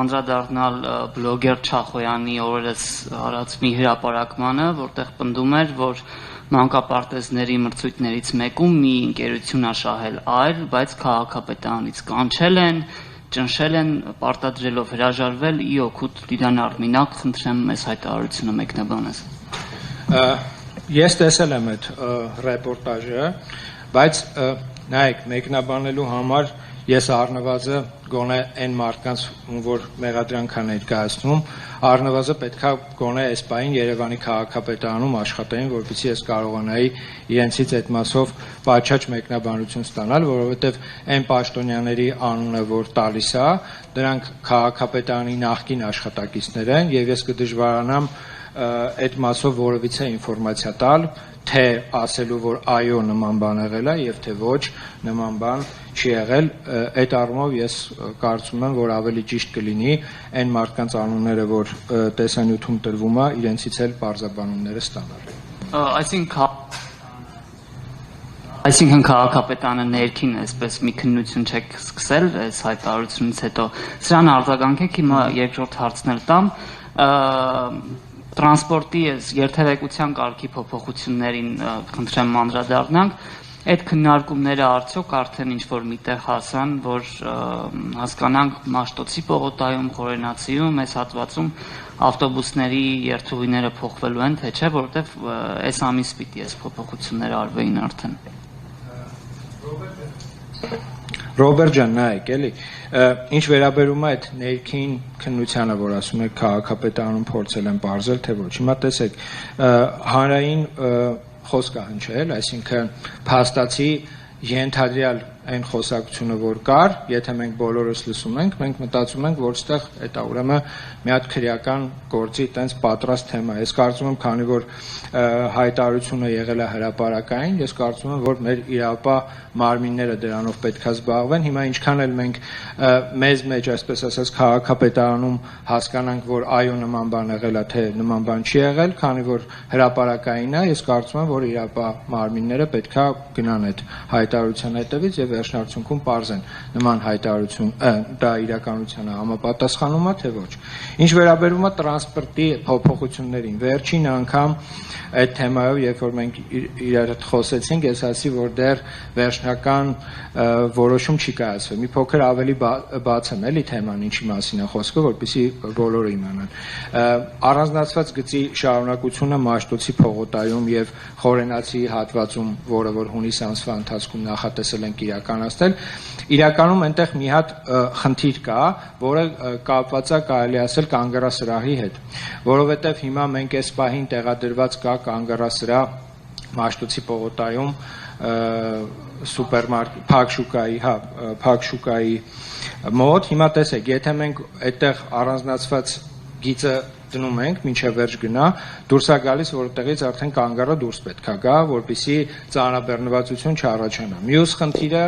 անդրադառնալ բլոգեր Չախոյանի օրերս արած մի հրապարակմանը, որտեղ պնդում էր, որ մանկապարտեզների մրցույթներից մեկում մի ընկերություն ա շահել այր, բայց քաղաքապետարանից կանչել են, ճնշել են, պարտադրելով հրաժարվել, ի օգուտ Լիլիան Արմինակ, խնդրեմ մեզ հայտարարությունը մեկնաբանես։ Ես տեսել եմ այդ ռեպորտաժը, բայց նայեք, մեկնաբանելու համար ես առնվազը գոնե այն մարդկանց, որ մեղադրանք են ներկայացնում, առնվազը պետքա գոնե այս պահին Երևանի քաղաքապետարանում աշխատեին, որպեսզի ես կարողանայի իրենցից այդ մասով պատշաճ մեկնաբանություն ստանալ, որովհետև այն պաշտոնյաների անունը, որ տալիս է, դրանք քաղաքապետարանի նախկին աշխատակիցներ են, եւ ես կդժվարանամ այդ մասով որևիցե ինֆորմացիա տալ, թե ասելու, որ այո նման բան եղել է եւ թե ոչ նման բան չի եղել, այդ առումով ես կարծում եմ, որ ավելի ճիշտ կլինի այն մարդկանց անունները, որ տեսանյութում տրվում է, իրենցից էլ բարձաբանումները ստանալ։ Այսինքն քաղաքապետարանը ներքին այսպես մի քննություն չեք սկսել այս հայտարարությունից հետո։ Սրան արձագանքեք, հիմա երկրորդ հարցն էլ տամ։ Տրանսպորտի երթևեկության կարգի փոփոխություններին խնդրեմ անդրադառնանք, այդ քննարկումները արդյոք արդեն ինչ-որ միտեղ հասան, որ հասկանանք Մաշտոցի պողոտայում, Խորենացիում, այս հատվածում ավտոբուսների երթուղիները փոխվելու են, թե չէ, որովհետև այս ամիս պիտի այս փոփոխությունները արվեին արդեն։ Ռոբերտ ջան, նայեք, էլի, ինչ վերաբերում է այդ ներքին քննությանը, որ ասում եք քաղաքապետարանում փորձել են բարձել, թե ոչ։ Հիմա տեսեք, հանրային խոսք է հնչել, այսինքն փաստացի ենթադրյալ այն խոսակցությունը, որ կար, եթե մենք բոլորս լսում ենք, մենք մտածում ենք, որ ստեղ այդ ուրեմն մի հատ քրեական գործի տենց պատրաստ թեմա։ Ես կարծում եմ, քանի որ հայտարարությունը եղել է հրապարակային, ես կարծում եմ, որ մեր իրավապահ մարմինները դրանով պետք է զբաղվեն։ Հիմա ինչքան էլ մենք մեզ մեջ, այսպես ասած, քաղաքապետարանում հասկանանք, որ այո նման բան եղել է, թե նման բան չի եղել, քանի որ հրապարակային է, ես կարծում եմ, որ իրավապահ մարմինները պետք է գնան այդ հայտարարության հետևից եւ վերջնարդյունքում պարզեն նման հայտարարություն դա իրականությանը համապատասխանում է թե ոչ։ Ինչ վերաբերում է տրանսպորտի փոփոխություններին, վերջին անգամ այդ թեմայով, երբ որ մենք իրար հետ խոսեցինք, ես ասի, որ դեռ վերջնական որոշում չի կայացվել։ Մի փոքր ավելի բացեմ էլի թեման, ինչի մասին է խոսքը, որպեսզի բոլորը իմանան։ Առանձնացված գծի շարունակությունը Մաշտոցի պողոտայում եւ Խորենացի հատվածում, որը որ հունիս ամսվա ընթացքում նախատեսել ենք իրականացնել, իրականում այնտեղ մի հատ խնդիր կա, որը կապված է կարելի ասել կանգառասրահի հետ, որովհետև հիմա մենք այս պահին տեղադրված կա կանգառասրահ Մաշտոցի պողոտայում սուպերմարկետ Փակ շուկայի մոտ։ Հիմա տեսեք, եթե մենք այդտեղ առանձնացված գիծը դնում ենք, մինչև վերջ գնա, դուրս է գալիս, որտեղից արդեն կանգառը դուրս պետք է գա, որպեսզի ծանրաբեռնվածություն չառաջանա։ Մյուս խնդիրը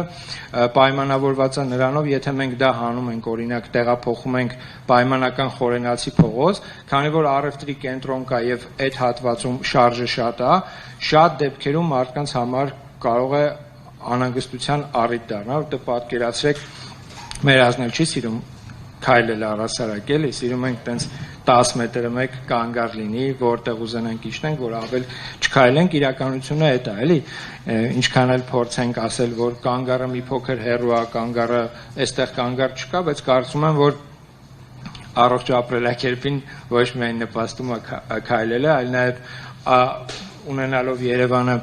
պայմանավորված է նրանով, եթե մենք դա հանում ենք, օրինակ տեղափոխում ենք պայմանական Խորենացի փողոց, քանի որ առևտրի կենտրոն կա եւ այդ հատվածում շարժը շատ է, շատ դեպքերում մարդկանց համար կարող է անհանգստության առիթ դառնալ, որտեղ պատկերացրեք, մեր ազնիվ չի սիրում քայլել առասարակ, էլի, սիրում ենք տենց 10 մետրը մեկ կանգառ լինի, որտեղ ուզենանք իջնենք, որ ավել չքայլենք, իրականությունը այդ է, էլի, ինչքան էլ փորձենք ասել, որ կանգառը մի փոքր հեռու է, կանգառը այստեղ կանգառ չկա, բայց կարծում եմ, որ առողջ ապրելակերպին ոչ միայն նպաստում է քայլելը, այլ նաև ունենալով Երևանը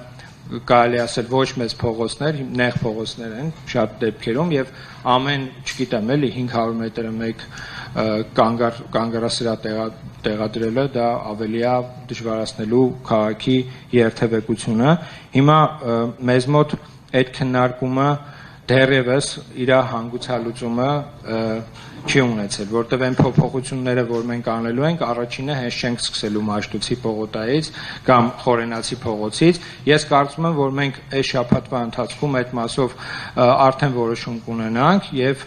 կարելի ասել ոչ մեծ փողոցներ, նեղ փողոցներ են շատ դեպքերում եւ ամեն, չգիտեմ, էլի 500 մետրը մեկ կանգառասրահ տեղադրելը դա ավելի է դժվարացնելու քաղաքի երթևեկությունը։ Հիմա մեզ մոտ այդ քննարկումը դեռևս իր հանգուցալուծումը չի ունեցել, որտեղ այն փոփոխությունները, որ մենք անելու ենք, առաջինը հենց չենք սկսելու Մաշտոցի պողոտայից կամ Խորենացի փողոցից։ Ես կարծում եմ, որ մենք այս շաբաթվա ընթացքում այդ մասով արդեն որոշում կունենանք եւ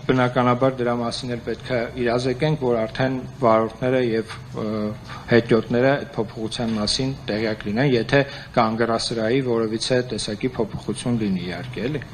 բնականաբար դրա մասին էլ պետք է իրազեկենք, որ արդեն վարորդները եւ հետիոտները այդ փոփոխության մասին տեղյակ լինեն, եթե կանգառասրահի որևիցե տեսակի փոփոխություն լինի իհարկե, էլի։